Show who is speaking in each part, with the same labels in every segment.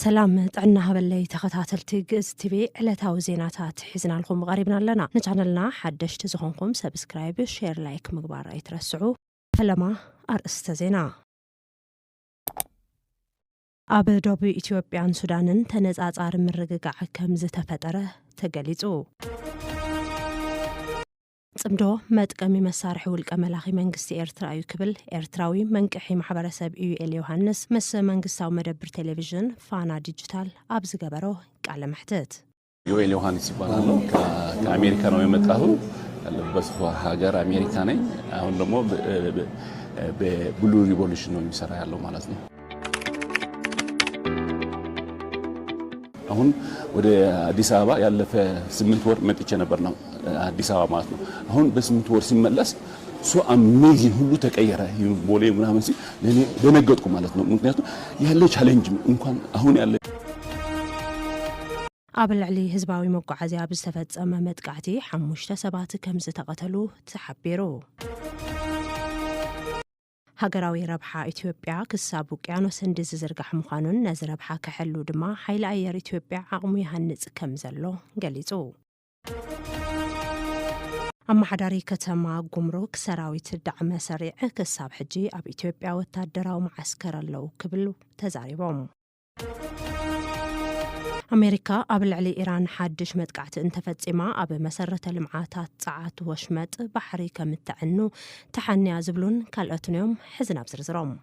Speaker 1: سلام تعنا هبلي تخاتلتي جز تبي علتاو زيناتات حزنا لكم قريبنا لنا نجعلنا حدش تزخونكم سبسكرايب شير لايك مقبار يترسعوا فلما أرست زينا أبو دبي إثيوبيان سودانن تنزعزار من رجع كم زتفتره تجليزو صمدو متقمي مسارح والقملاخي منغستي إرتراوي كبل إرتراوي منقحي محبرسب إيوኤል يوحنس مس منغستاو مدبر تلفزيون فانا ديجيتال أبز قبرو قال محتت
Speaker 2: إيوኤል يوحنس يبالو كأمريكا ነው የመጣው በስ ሀገር አሜሪካ ነኝ አሁን ደግሞ በብሉ ሪቮሉሽን ነው የሚሰራ ያለው ማለት ነው አሁን ወደ አዲስ አበባ ያለፈ 8 ወር መጥቼ ነበር ነው አዲስ አበባ ማለት ነው አሁን በ8 ወር ሲመለስ ሶ አሜዚንግ ሁሉ ተቀየረ ቦሌ ምናምን ሲ ለኔ ደነገጥኩ ማለት ነው ምክንያቱም ያለ ቻሌንጅ እንኳን አሁን ያለ
Speaker 1: قبل علي حزباوي مقعزي بزتفصم مدقعتي 5 ሰባት ከም ዝተቀተሉ ተሓቢሩ هاجراوي ربحة إثيوبيا كساب وقيانوس هندز زرقح مخانون نز ربحة كحلو دما حيل أير إثيوبيا عقمي هنز كمزلو قليزو أما حداري كتما قمروك سراوي تدعم سريع كساب حجي أب إثيوبيا وتادراو معسكر اللو كبلو تزاريبهم أمريكا قبل علي إيران حادش مدقعت انتفتصما أب مسرة المعاتات ساعات وشمت بحري كمتعنو تحني زبلون كالأتنيوم حزنا بزرزروم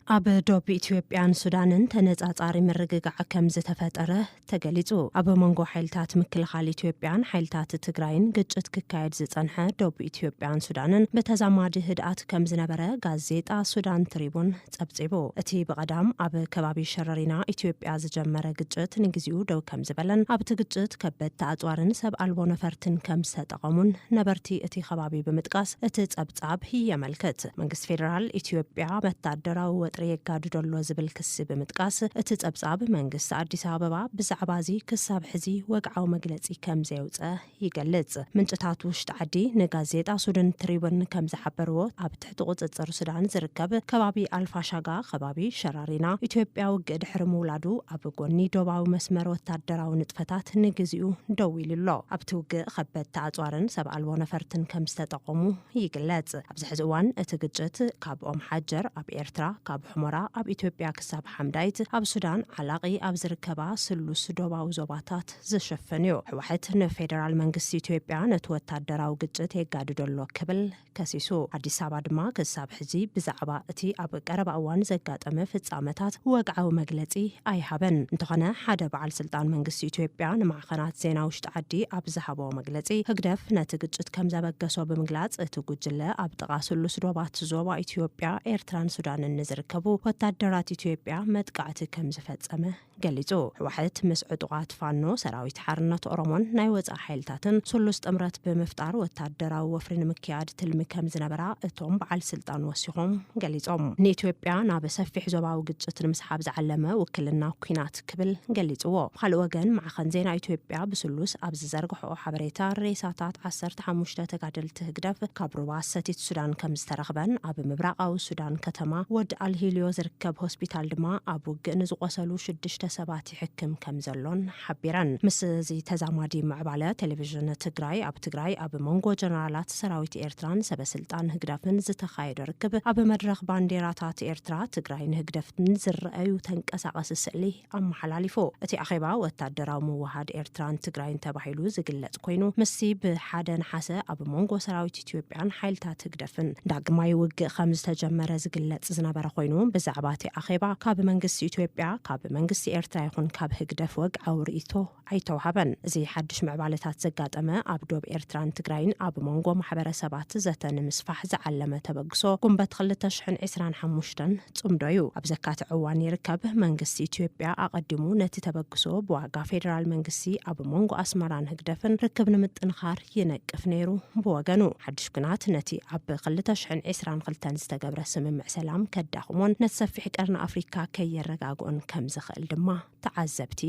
Speaker 1: أب دوبي إثيوبيان سودانن تنزعزاري من رقاق كم زتفتره تقليزو أب منغو حيلتات مكل خالي إثيوبيان حيلتات تقراين قجت ككايد زتنها دوبي إثيوبيان سودانن بتزاماج هدات كم زنبره غازيتا سودان تريبون تبزيبو اتي بقدام أب كبابي شررينا إثيوبيا زجمره قجت نجزيو دو كم زبلن أب تقجت كبت تعطوارن سب ألبو نفرتن كم ستقامون نبرتي اتي خبابي بمتقاس اتت أبتعب هي ملكت منقس فيدرال إثيوبيا متادراو ريكادو دولو زبل كسب متقاس اتتصبصاب منغست አዲስ አበባ ብዛዕባዚ ክሳብ ሕዚ ወግዓው መግለጺ ከም ዘውፀ ይገልጽ ምንጭታቱ ውሽጥ ዓዲ ንጋዜጣ ሱዳን ትሪቡን ከም ዝሓበርዎ ኣብ ትሕቲ ቁጽጽር ሱዳን ዝርከብ ከባቢ አልፋሻጋ ከባቢ ሸራሪና ኢትዮጵያ ውግእ ድሕሪ ምውላዱ ኣብ ጎኒ ዶባዊ መስመር ወታደራዊ ንጥፈታት ንግዚኡ ደው ኢሉሎ ኣብቲ ውግእ ከበድ ተዓጽዋርን ሰብ ኣልቦ ነፈርትን ከም ዝተጠቐሙ ይግለጽ ኣብዚ ሕዚ እዋን እቲ ግጭት ካብ ኦም ሓጀር ኣብ ኤርትራ ካብ حمرا أب إثيوبيا كساب حمدايت أب سودان علاقي أب زركبا سلوس دوبا وزوباتات زشفنيو حوحت نفيدرال منغس إثيوبيا نتوتا دراو قجت يقادو دولو كبل كسيسو عدي ساباد ما كساب حزي بزعبا اتي أب قرب أوان زقات أمفت سامتات وقعو مقلتي أي حبن انتخنا حدا بعل سلطان منغس إثيوبيا مع قناة زيناوشت عدي أب زحبو مقلتي هقدف نتقجت كم زبقسو بمقلات اتقجلا أب تقا سلوس دوبات زوبا إثيوبيا إيرتران سودان النزركبو وتادرات إثيوبيا مدقعت كم زفتسمه قليزو وحدت مسعود قات فانو سراويت حرنة أورمون نايوز حيلتاتن سلوست أمرات بمفتار وتادراو وفرن مكياد تلمكم زنبرا اتوم بعل سلطان وسيهم قليزوم ني إثيوبيا نابسفي حزوباو قجت المسحاب زعلمه وكلنا كينات كبل قليزو خلو وقن مع خنزينا إثيوبيا بسلوس أبز زرقحو حبريتا ريساتات 15 تقادل تهقدف كابروا ستيت سودان كم استرغبن أب مبراقاو سودان كتما ود الهيليو زركب هوسبيتال دما أبو جنز وصلوا شدشت ሰባት ይሕክም ከም ዘሎን ሓቢራን ምስ እዚ ተዛማዲ ማዕባለ ቴሌቪዥን ትግራይ ኣብ መንጎ ጀነራላት ሰራዊት ኤርትራን ሰበስልጣን ህግዳፍን ዝተኻየደ ርክብ ኣብ መድረኽ ባንዴራታት ኤርትራ ትግራይን ህግዳፍን ዝረአዩ ተንቀሳቀስ ስእሊ ኣመሓላሊፉ እቲ ኣኼባ ወታደራዊ ምውሃድ ኤርትራን ትግራይን ተባሂሉ ዝግለጽ ኮይኑ ምስሲ ብሓደ ነሓሰ ኣብ መንጎ ሰራዊት ኢትዮጵያን ሓይልታት ህግዳፍን ዳግማይ ውግእ ከም ዝተጀመረ ዝግለጽ ዝነበረ ኮይኑ ብዛዕባ እቲ ኣኼባ ካብ መንግስቲ ኢትዮጵያ ካብ መንግስቲ ኤርትራ ይኹን ካብ ህግደፍ ወግ ኣውሪቶ ኣይተውሃበን እዚ ሓድሽ ምዕባለታት ዘጋጠመ ኣብ ዶብ ኤርትራን ትግራይን ኣብ መንጎ ማሕበረሰባት ዘተን ምስፋሕ ዝዓለመ ተበግሶ ጉንበት 2025 ጽምዶዩ ኣብ ዘካት ዕዋን ይርከብ መንግስቲ ኢትዮጵያ ኣቀዲሙ ነቲ ተበግሶ ብዋጋ ፌደራል መንግስቲ ኣብ መንጎ ኣስመራን ህግደፍን ርክብ ንምጥንኻር ይነቅፍ ነይሩ ብወገኑ ሓድሽ ኩናት ነቲ ኣብ 2022 ዝተገብረ ስምምዕ ሰላም ከዳኽሞን ነሰፊሕ ቀርኒ ኣፍሪካ ከየረጋግኦን ከም ዝኽእል ድማ ተዓዘብቲ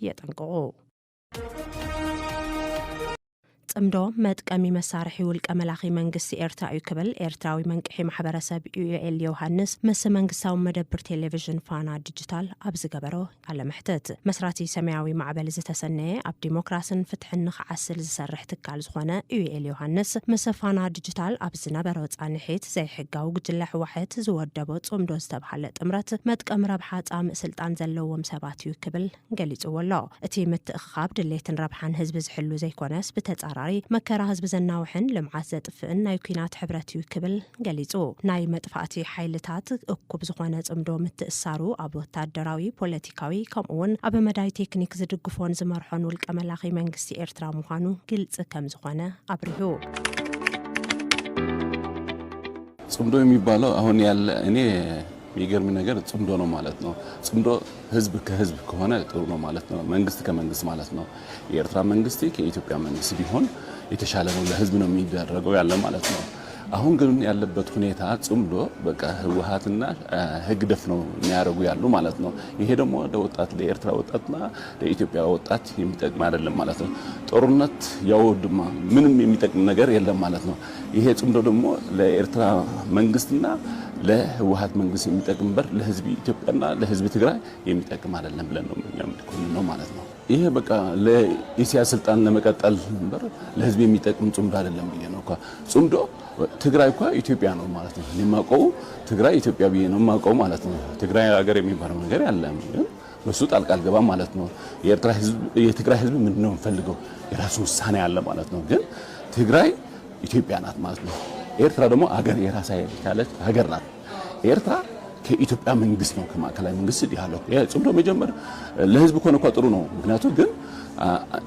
Speaker 1: የጠንቅቑ ጽምዶ መጥቀሚ መሳርሒ ውልቀ መላኺ መንግስቲ ኤርትራ እዩ ክብል ኤርትራዊ መንቅሒ ማሕበረሰብ ዩኤል ዮሃንስ ምስ መንግስታዊ መደብር ቴሌቪዥን ፋና ዲጂታል ኣብ ዝገበሮ ቃለ መሕተት መስራቲ ሰማያዊ ማዕበል ዝተሰነየ ኣብ ዲሞክራሲን ፍትሕን ንኽዓስል ዝሰርሕ ትካል ዝኾነ ዩኤል ዮሃንስ ምስ ፋና ዲጂታል ኣብ ዝነበረ ጻንሒት ዘይሕጋዊ ጉጅለ ሕወሓት ዝወደቦ ጽምዶ ዝተባሃለ ጥምረት መጥቀም ረብሓ ጻምእ ስልጣን ዘለዎም ሰባት እዩ ክብል ገሊጹዎ ኣሎ። እቲ ምትእኽኻብ ድሌትን ረብሓን ህዝቢ ዝሕሉ ዘይኮነስ ብተጻራሪ መከራ ህዝቢ ዘናውሕን ልምዓት ዘጥፍእን ናይ ኩናት ሕብረት እዩ ክብል ገሊጹ ናይ መጥፋእቲ ሓይልታት እኩብ ዝኾነ ጽምዶ ምትእሳሩ ኣብ ወታደራዊ ፖለቲካዊ ከምኡውን ኣብ መዳይ ቴክኒክ ዝድግፎን ዝመርሖን ውልቀ መላኺ መንግስቲ ኤርትራ ምዃኑ ግልጽ ከም ዝኾነ አብሪሁ
Speaker 2: ጽምዶ የሚባለው አሁን ያለ እኔ የሚገርም ነገር ጽምዶ ነው ማለት ነው። ጽምዶ ህዝብ ከህዝብ ከሆነ ጥሩ ነው ማለት ነው። መንግስት ከመንግስት ማለት ነው። የኤርትራ መንግስት ከኢትዮጵያ መንግስት ቢሆን የተሻለ ነው፣ ለህዝብ ነው የሚደረገው ያለ ማለት ነው። አሁን ግን ያለበት ሁኔታ ጽምዶ በቃ ህወሓትና ህግደፍ ነው የሚያደርጉ ያሉ ማለት ነው። ይሄ ደግሞ ለወጣት ለኤርትራ ወጣትና ለኢትዮጵያ ወጣት የሚጠቅም አይደለም ማለት ነው። ጦርነት ያወድማ ምንም የሚጠቅም ነገር የለም ማለት ነው። ይሄ ጽምዶ ደግሞ ለኤርትራ መንግስትና ለህወሓት መንግስት የሚጠቅም በር ለህዝብ ኢትዮጵያና ለህዝብ ትግራይ የሚጠቅም አይደለም ብለን ነው የሚያምድኩን ማለት ነው። ይሄ በቃ ለኢሳያስ ስልጣን ለመቀጠል በር ለህዝብ የሚጠቅም ጽምዶ አይደለም ብዬ ነው። ጽምዶ ትግራይ እኮ ኢትዮጵያ ነው ማለት ነው። ለማቀው ትግራይ ኢትዮጵያ ብዬ ነው ማቀው ማለት ነው። ትግራይ ሀገር የሚባለው ነገር ያለም በሱ ጣልቃ አልገባም ማለት ነው። የትግራይ ህዝብ ምንድነው ፈልገው የራሱ ውሳኔ ያለ ማለት ነው። ግን ትግራይ ኢትዮጵያ ናት ማለት ነው። ኤርትራ ደግሞ ሀገር የራሳ ያለች ሀገር ናት። ኤርትራ ከኢትዮጵያ መንግስት ነው ከማዕከላዊ መንግስት ዲያሎግ ጽምዶ መጀመር ለህዝብ ኮነ ጥሩ ነው። ምክንያቱም ግን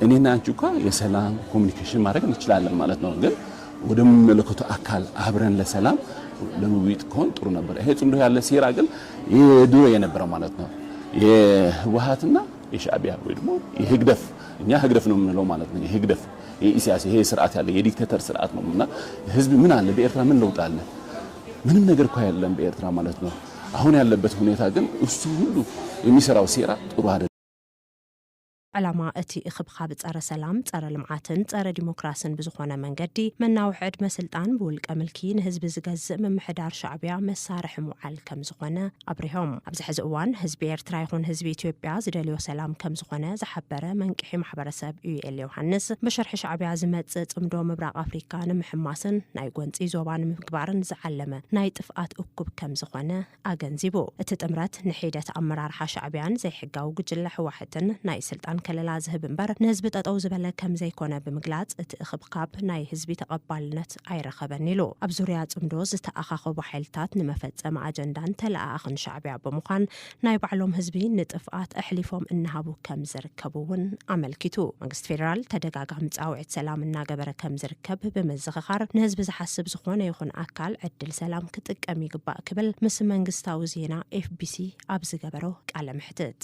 Speaker 2: እኔና አንቺ እኮ የሰላም ኮሙኒኬሽን ማድረግ እንችላለን ማለት ነው። ግን ወደ መለከቱ አካል አብረን ለሰላም ለውይይት ኮን ጥሩ ነበር። ይሄ ጽምዶ ያለ ሴራ ግን የድሮ የነበረ ማለት ነው። የህወሓትና የሻዕቢያ ወይ ደግሞ የህግደፍ እኛ ህግደፍ ነው የምንለው ማለት ነው። የህግደፍ የኢሳያስ ይሄ ስርዓት ያለ የዲክቴተር ስርዓት ነውና ህዝብ ምን አለ በኤርትራ ምን ለውጥ አለ? ምንም ነገር እኮ ያለም በኤርትራ ማለት ነው። አሁን ያለበት ሁኔታ ግን እሱ ሁሉ የሚሰራው ሴራ ጥሩ አይደለም።
Speaker 1: علامة أتي إخبخاب ጸረ ሰላም ጸረ ልምዓትን ጸረ ዲሞክራሲን ብዝኾነ መንገዲ መናውሕ ዕድመ ስልጣን ብውልቀ ምልኪ ንህዝቢ ዝገዝእ ምምሕዳር ሻዕብያ መሳርሒ ሙዓል ከም ዝኾነ አብሪሆም ኣብዚ ሕዚ እዋን ህዝቢ ኤርትራ ይኹን ህዝቢ ኢትዮጵያ ዝደልዮ ሰላም ከም ዝኾነ ዝሓበረ መንቅሒ ማሕበረሰብ ዩኤል ዮሃንስ ብሸርሒ ሻዕብያ ዝመጽእ ጽምዶ ምብራቕ አፍሪካ ንምሕማስን ናይ ጎንፂ ዞባ ንምግባርን ዝዓለመ ናይ ጥፍኣት እኩብ ከም ዝኾነ ኣገንዚቡ እቲ ጥምረት ንሒደት ኣመራርሓ ሻዕብያን ዘይሕጋዊ ጉጅለ ሕወሓትን ናይ ስልጣን ከለላ ዝህብ እምበር ንህዝቢ ጠጠው ዝበለ ከም ዘይኮነ ብምግላጽ እቲ እኽብካብ ናይ ህዝቢ ተቐባልነት ኣይረኸበን ኢሉ ኣብ ዙርያ ጽምዶ ዝተኣኻኸቡ ሓይልታት ንመፈጸም ኣጀንዳን ተለኣኽን ሻዕብያ ብምዃን ናይ ባዕሎም ህዝቢ ንጥፍኣት ኣሕሊፎም እናሃቡ ከም ዝርከቡ እውን ኣመልኪቱ መንግስቲ ፌደራል ተደጋጋሚ ጻውዒት ሰላም እናገበረ ከም ዝርከብ ብምዝኽኻር ንህዝቢ ዝሓስብ ዝኾነ ይኹን ኣካል ዕድል ሰላም ክጥቀም ይግባእ ክብል ምስ መንግስታዊ ዜና ኤፍቢሲ ኣብ ዝገበሮ ቃለ ምሕትት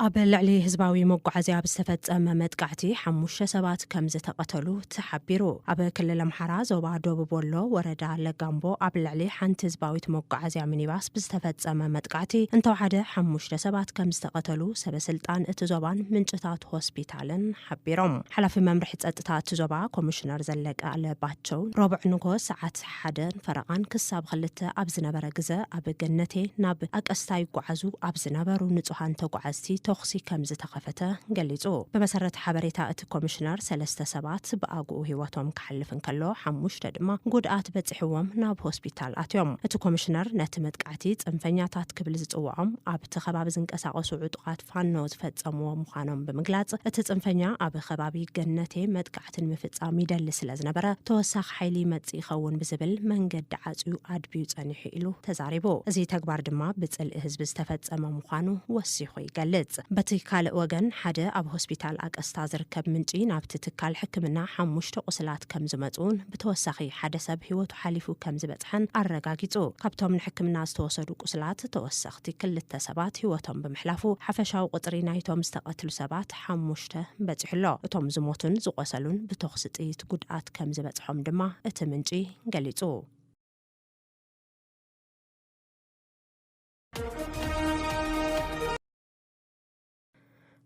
Speaker 1: ኣብ ልዕሊ ህዝባዊ መጓዓዝያ ብዝተፈጸመ መጥቃዕቲ 5 ሰባት ከም ዝተቐተሉ ተሓቢሩ ኣብ ክልል ኣምሓራ ዞባ ደቡብ ወሎ ወረዳ ለጋምቦ ኣብ ልዕሊ ሓንቲ ህዝባዊት መጓዓዝያ ሚኒባስ ብዝተፈጸመ መጥቃዕቲ እንተወሓደ 5 ሰባት ከም ዝተቐተሉ ሰበስልጣን እቲ ዞባን ምንጭታት ሆስፒታልን ሓቢሮም ሓላፊ መምርሒ ጸጥታ እቲ ዞባ ኮሚሽነር ዘለቀ ኣለባቸው ረቡዕ ንጎስ ሰዓት 1 ፈረቓን ክሳብ 2 ኣብ ዝነበረ ግዜ ኣብ ገነቴ ናብ ኣቀስታ ይጓዓዙ ኣብ ዝነበሩ ንጹሃን ተጓዓዝቲ ተኽሲ ከም ዝተኸፈተ ገሊጹ በመሰረት ሓበሬታ እቲ ኮሚሽነር 3 ሰባት ብኣግኡ ህይወቶም ክሓልፍን ከሎ 5 ድማ ጉድኣት በጽሕዎም ናብ ሆስፒታል ኣትዮም እቲ ኮሚሽነር ነቲ መጥቃዕቲ ጽንፈኛታት ክብል ዝጽውዖም ኣብቲ ከባቢ ዝንቀሳቐሱ ዕጡቓት ፋኖ ዝፈጸምዎ ምዃኖም ብምግላጽ እቲ ጽንፈኛ ኣብ ከባቢ ገነቴ መጥቃዕትን ምፍጻም ይደሊ ስለ ዝነበረ ተወሳኺ ሓይሊ መጽእ ይኸውን ብዝብል መንገዲ ዓጽዩ ኣድብዩ ጸኒሑ ኢሉ ተዛሪቡ እዚ ተግባር ድማ ብጽልኢ ህዝቢ ዝተፈጸመ ምዃኑ ወሲኹ ይገልጽ በቲ ካልእ ወገን ሓደ ኣብ ሆስፒታል ኣቀስታ ዝርከብ ምንጪ ናብቲ ትካል ሕክምና 5 ቁስላት ከም ዝመጹን ብተወሳኺ ሓደ ሰብ ህይወቱ ሓሊፉ ከም ዝበጽሐን ኣረጋጊጹ ካብቶም ንሕክምና ዝተወሰዱ ቁስላት ተወሰኽቲ 2 ሰባት ህይወቶም ብምሕላፉ ሓፈሻዊ ቁጥሪ ናይቶም ዝተቐትሉ ሰባት 5 በጽሕሎ እቶም ዝሞቱን ዝቆሰሉን ብተኽሲ ጥይት ጉድኣት ከም ዝበጽሖም ድማ እቲ ምንጪ ገሊጹ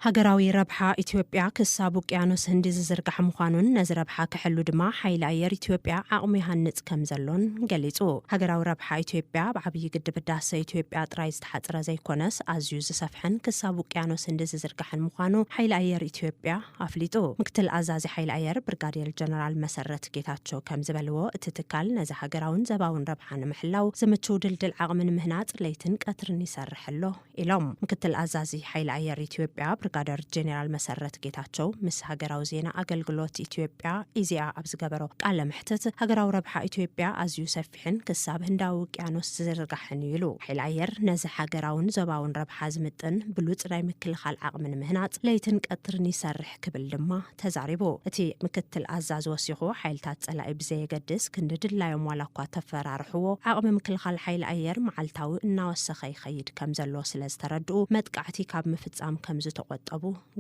Speaker 1: ሃገራዊ ረብሓ ኢትዮጵያ ክሳብ ውቅያኖስ ህንዲ ዝዝርጋሕ ምዃኑን ነዚ ረብሓ ክሕሉ ድማ ሓይሊ ኣየር ኢትዮጵያ ዓቕሚ ይሃንጽ ከም ዘሎን ገሊጹ። ሃገራዊ ረብሓ ኢትዮጵያ ብዓብዪ ግድብ ህዳሴ ኢትዮጵያ ጥራይ ዝተሓጽረ ዘይኮነስ ኣዝዩ ዝሰፍሐን ክሳብ ውቅያኖስ ህንዲ ዝዝርጋሕን ምዃኑ ሓይሊ ኣየር ኢትዮጵያ ኣፍሊጡ። ምክትል ኣዛዚ ሓይሊ ኣየር ብርጋዴር ጀነራል መሰረት ጌታቸው ከም ዝበልዎ እቲ ትካል ነዚ ሃገራውን ዘባውን ረብሓ ንምሕላው ዝምችው ድልድል ዓቕሚ ንምህናጽ ለይትን ቀትርን ይሰርሕ ኣሎ ኢሎም። ምክትል ኣዛዚ ሓይሊ ኣየር ኢትዮጵያ ብርጋዴር ጀነራል መሰረት ጌታቸው ምስ ሃገራዊ ዜና ኣገልግሎት ኢትዮጵያ ኢዜአ ኣብ ዝገበሮ ቃለ ምሕትት ሃገራዊ ረብሓ ኢትዮጵያ ኣዝዩ ሰፊሕን ክሳብ ህንዳዊ ውቅያኖስ ዝዝርጋሕን ኢሉ። ሓይሊ ኣየር ነዚ ሃገራውን ዞባውን ረብሓ ዝምጥን ብሉፅ ናይ ምክልኻል ዓቕሚ ንምህናጽ ለይትን ቀትርን ይሰርሕ ክብል ድማ ተዛሪቡ። እቲ ምክትል ኣዛዚ ወሲኹ ሓይልታት ጸላኢ ብዘየገድስ ክንዲ ድላዮም ዋላ እኳ ተፈራርሕዎ ዓቕሚ ምክልኻል ሓይሊ ኣየር መዓልታዊ እናወሰኸ ይኸይድ ከም ዘሎ ስለ ዝተረድኡ መጥቃዕቲ ካብ ምፍጻም ከም ዝተቆጠቡ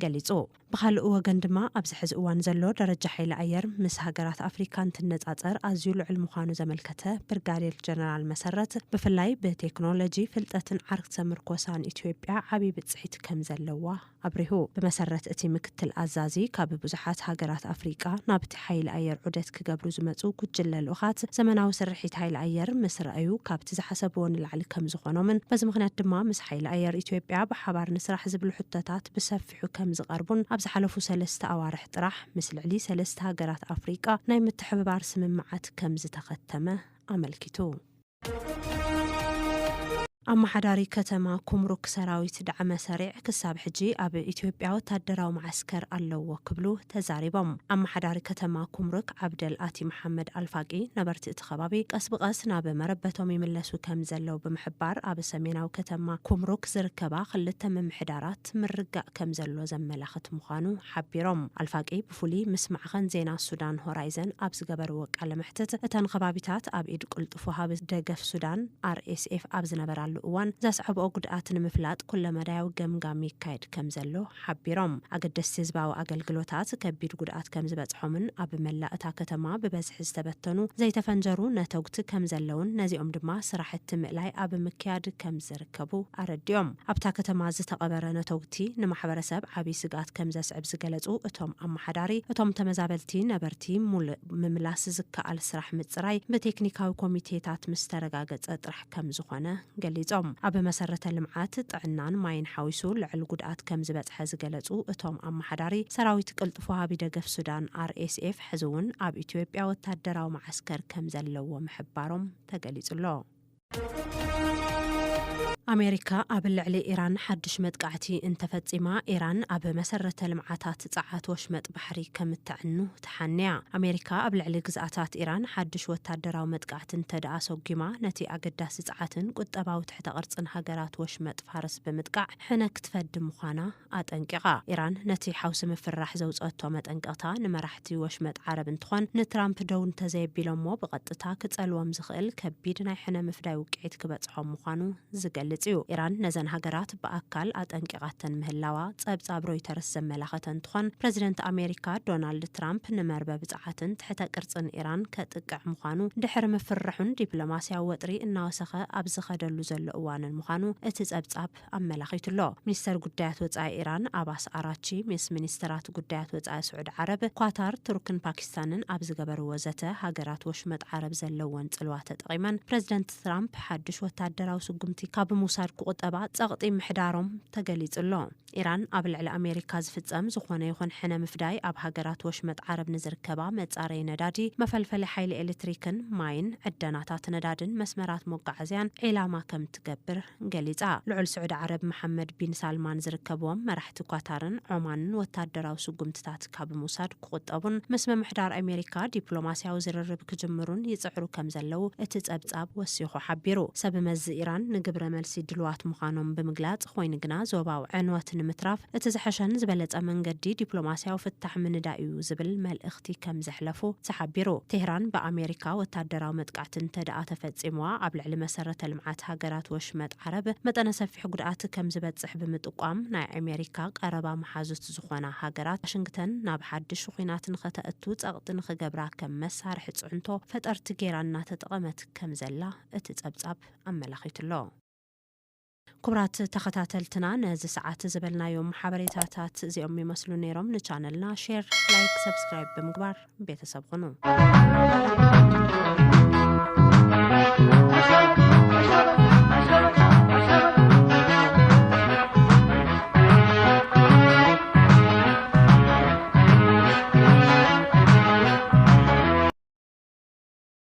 Speaker 1: ገሊጹ። ብኻልእ ወገን ድማ ኣብዚ ሕዚ እዋን ዘሎ ደረጃ ሓይሊ ኣየር ምስ ሃገራት ኣፍሪካ እንትነጻጸር ኣዝዩ ልዑል ምዃኑ ዘመልከተ ብርጋዴር ጀነራል መሰረት ብፍላይ ብቴክኖሎጂ ፍልጠትን ዓርክቲ ተመርኮሳን ኢትዮጵያ ዓብዪ ብጽሒት ከም ዘለዋ ኣብሪሁ። ብመሰረት እቲ ምክትል ኣዛዚ ካብ ብዙሓት ሃገራት ኣፍሪቃ ናብቲ ሓይሊ ኣየር ዑደት ክገብሩ ዝመጹ ጉጅለ ልኡኻት ዘመናዊ ስርሒት ሓይሊ ኣየር ምስ ረኣዩ ካብቲ ዝሓሰብዎ ንላዕሊ ከም ዝኾኖምን በዚ ምኽንያት ድማ ምስ ሓይሊ ኣየር ኢትዮጵያ ብሓባር ንስራሕ ዝብሉ ሕቶታት ብሰፊሑ ከም ዝቐርቡን ኣብ ዝሓለፉ 3 ኣዋርሕ ጥራሕ ምስ ልዕሊ 3 ሃገራት ኣፍሪቃ ናይ ምትሕብባር ስምምዓት ከም ዝተኸተመ ኣመልኪቱ። ኣመሓዳሪ ከተማ ኩምሩክ ሰራዊት ዳዕመ ሰሪዕ ክሳብ ሕጂ ኣብ ኢትዮጵያ ወታደራዊ ማዓስከር ኣለዎ ክብሉ ተዛሪቦም። ኣመሓዳሪ ከተማ ኩምሩክ ዓብደል ኣቲ መሐመድ ኣልፋቂ ነበርቲ እቲ ከባቢ ቀስ ብቐስ ናብ መረበቶም ይምለሱ ከም ዘለው ብምሕባር ኣብ ሰሜናዊ ከተማ ኩምሩክ ዝርከባ 2 ምምሕዳራት ምርጋእ ከም ዘሎ ዘመላኽት ምዃኑ ሓቢሮም። ኣልፋቂ ብፍሉይ ምስ ማዕኸን ዜና ሱዳን ሆራይዘን ኣብ ዝገበርዎ ቃለ ምሕትት እተን ከባቢታት ኣብ ኢድ ቁልጡፍ ወሃቢ ደገፍ ሱዳን RSF ኣብ ዝነበራሉ እዋን ዘስዕብኦ ጉድኣት ንምፍላጥ ኩለ መዳያዊ ገምጋሚ ይካየድ ከም ዘሎ ሓቢሮም። ኣገደስቲ ህዝባዊ ኣገልግሎታት ከቢድ ጉድኣት ከም ዝበጽሖምን ኣብ መላእ እታ ከተማ ብበዝሒ ዝተበተኑ ዘይተፈንጀሩ ነተውቲ ከም ዘለውን ነዚኦም ድማ ስራሕቲ ምእላይ ኣብ ምክያድ ከም ዝርከቡ ኣረዲኦም። ኣብታ ከተማ ዝተቐበረ ነተውቲ ንማሕበረሰብ ዓብዪ ስጋት ከም ዘስዕብ ዝገለጹ እቶም ኣመሓዳሪ እቶም ተመዛበልቲ ነበርቲ ሙሉእ ምምላስ ዝከኣል ስራሕ ምጽራይ ብቴክኒካዊ ኮሚቴታት ምስ ተረጋገጸ ጥራሕ ከም ዝኾነ ገሊጹ። ኣብ መሰረተ ልምዓት ጥዕናን ማይን ሓዊሱ ልዕል ጉድኣት ከም ዝበጽሐ ዝገለጹ እቶም ኣመሓዳሪ ሰራዊት ቅልጡፍ ወሃቢ ደገፍ ሱዳን RSF ሕዝውን ኣብ ኢትዮጵያ ወታደራዊ ማዓስከር ከም ዘለዎ ምሕባሮም ተገሊጹሎ። ኣሜሪካ ኣብ ልዕሊ ኢራን ሓድሽ መጥቃዕቲ እንተፈጺማ ኢራን ኣብ መሰረተ ልምዓታት ጸዓት ወሽመጥ ባሕሪ ከም እትዕኑ ተሓንያ። ኣሜሪካ ኣብ ልዕሊ ግዝኣታት ኢራን ሓድሽ ወታደራዊ መጥቃዕቲ እንተደኣ ሰጊማ ነቲ ኣገዳሲ ጸዓትን ቁጠባዊ ትሕተ ቅርጽን ሃገራት ወሽመጥ ፋርስ ብምጥቃዕ ሕነ ክትፈድም ምዃና ኣጠንቂቓ። ኢራን ነቲ ሓውሲ ምፍራሕ ዘውፀቶ መጠንቀቕታ ንመራሕቲ ወሽመጥ ዓረብ እንትኾን ንትራምፕ ደው እንተዘየቢሎሞ ብቐጥታ ክጸልዎም ዝኽእል ከቢድ ናይ ሕነ ምፍዳይ ውቅዒት ክበጽሖም ምዃኑ ዝገልጽ እዩ። ኢራን ነዘን ሃገራት ብኣካል ኣጠንቂቓተን ምህላዋ ጸብጻብ ሮይተርስ ዘመላኸተ እንትኾን ፕረዚደንት ኣሜሪካ ዶናልድ ትራምፕ ንመርበብ ጸዓትን ትሕተ ቅርጽን ኢራን ከጥቅዕ ምዃኑ ድሕሪ ምፍርሑን ዲፕሎማስያዊ ወጥሪ እናወሰኸ ኣብ ዝኸደሉ ዘሎ እዋንን ምዃኑ እቲ ጸብጻብ ኣመላኺቱሎ። ሚኒስተር ጉዳያት ወጻኢ ኢራን ኣባስ ኣራቺ ምስ ሚኒስተራት ጉዳያት ወጻኢ ስዑድ ዓረብ፣ ኳታር፣ ቱርክን ፓኪስታንን ኣብ ዝገበርዎ ዘተ ሃገራት ወሽመጥ ዓረብ ዘለወን ጽልዋ ተጠቒመን ፕረዚደንት ትራምፕ ሓድሽ ወታደራዊ ስጉምቲ ካብ ሙሳድ ክቁጠባ ጸቕጢ ምሕዳሮም ተገሊጹሎ። ኢራን ኣብ ልዕሊ ኣሜሪካ ዝፍጸም ዝኾነ ይኹን ሕነ ምፍዳይ ኣብ ሃገራት ወሽመጥ ዓረብ ንዝርከባ መጻረይ ነዳዲ፣ መፈልፈሊ ሓይሊ ኤሌክትሪክን ማይን፣ ዕደናታት ነዳድን መስመራት መጓዓዝያን ዒላማ ከም ትገብር ገሊጻ። ልዑል ስዑድ ዓረብ መሐመድ ቢን ሳልማን ዝርከብዎም መራሕቲ ኳታርን ዖማንን ወታደራዊ ስጉምትታት ካብ ሙሳድ ክቁጠቡን ምስ ምምሕዳር ኣሜሪካ ዲፕሎማስያዊ ዝርርብ ክጅምሩን ይጽዕሩ ከም ዘለው እቲ ጸብጻብ ወሲኹ ሓቢሩ። ሰብ መዚ ኢራን ንግብረ መልሲ ድልዋት ምዃኖም ብምግላጽ ኮይኑ ግና ዞባዊ ዕንወት ንምትራፍ እቲ ዝሐሸን ዝበለጸ መንገዲ ዲፕሎማስያዊ ፍታሕ ምንዳ እዩ ዝብል መልእኽቲ ከም ዘሕለፉ ተሓቢሩ። ቴህራን ብኣሜሪካ ወታደራዊ መጥቃዕቲ እንተደኣ ተፈጺምዋ ኣብ ልዕሊ መሰረተ ልምዓት ሃገራት ወሽመጥ ዓረብ መጠነ ሰፊሕ ጉድኣት ከም ዝበጽሕ ብምጥቋም ናይ ኣሜሪካ ቀረባ መሓዙት ዝኾና ሃገራት ዋሽንግተን ናብ ሓድሽ ኩናት ንኸተእቱ ጸቕጢ ንኽገብራ ከም መሳርሒ ጽዕንቶ ፈጠርቲ ጌራ እናተጠቐመት ከም ዘላ እቲ ጸብጻብ ኣመላኺቱሎ። كبرات تختاتلتنا نز ساعات زبلنا يوم حبريتاتات زي أمي مسلو نيروم نشانلنا شير لايك سبسكرايب بمقبار بيتسابقنو